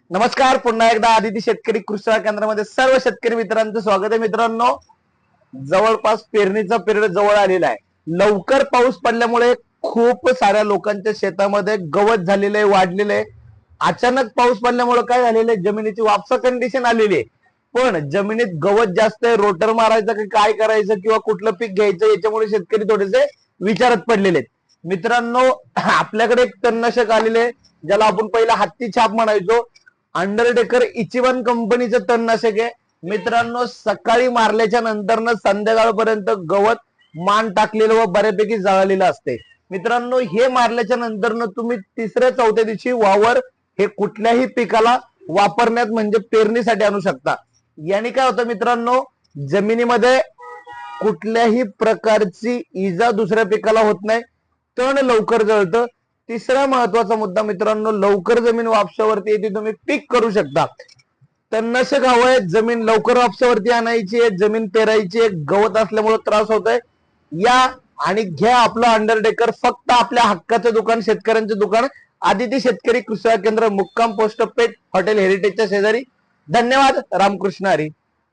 नमस्कार, पुन्हा एकदा आदिती शेतकरी कृषी सेवा केंद्रामध्ये सर्व शेतकरी मित्रांचं स्वागत आहे. मित्रांनो, जवळपास पेरणीचा पिरियड जवळ आलेला आहे. लवकर पाऊस पडल्यामुळे खूप साऱ्या लोकांच्या शेतामध्ये गवत झालेलं आहे, वाढलेलं आहे. अचानक पाऊस पडल्यामुळे काय झालेलं आहे, जमिनीची वापसा कंडिशन आलेली आहे. पण जमिनीत गवत जास्त आहे, रोटर मारायचं की काय करायचं किंवा कुठलं पीक घ्यायचं याच्यामुळे शेतकरी थोडेसे विचारात पडलेले आहेत. मित्रांनो, आपल्याकडे एक तणनाशक आलेले आहे, ज्याला आपण पहिला हत्ती छाप म्हणायचो. अंडरटेकर इचिवन कंपनीचं तणनाशक आहे. मित्रांनो, सकाळी मारल्याच्या नंतर संध्याकाळपर्यंत गवत मान टाकलेलं व बऱ्यापैकी जळालेलं असते. मित्रांनो, हे मारल्याच्या नंतर तुम्ही तिसऱ्या चौथ्या दिवशी वावर हे कुठल्याही पिकाला वापरण्यात म्हणजे पेरणीसाठी आणू शकता. याने काय होतं मित्रांनो, जमिनीमध्ये कुठल्याही प्रकारची इजा दुसऱ्या पिकाला होत नाही, तण लवकर जळतं. तिसरा महत्वाचा मुद्दा मित्रांनो, लवकर जमीन वापसावरती येते, तुम्ही पीक करू शकता. तणनाशक हवंय, जमीन लवकर वापसावरती आणायची आहे, जमीन पेरायची आहे, गवत असल्यामुळे त्रास होतोय. या आणि घ्या आपलं अंडरटेकर, फक्त आपल्या हक्काचं दुकान, शेतकऱ्यांचं दुकान, आदिती शेतकरी कृषी सेवा केंद्र, मुक्काम पोस्ट पेठ, हॉटेल हेरिटेजच्या शेजारी. धन्यवाद. रामकृष्ण हरी.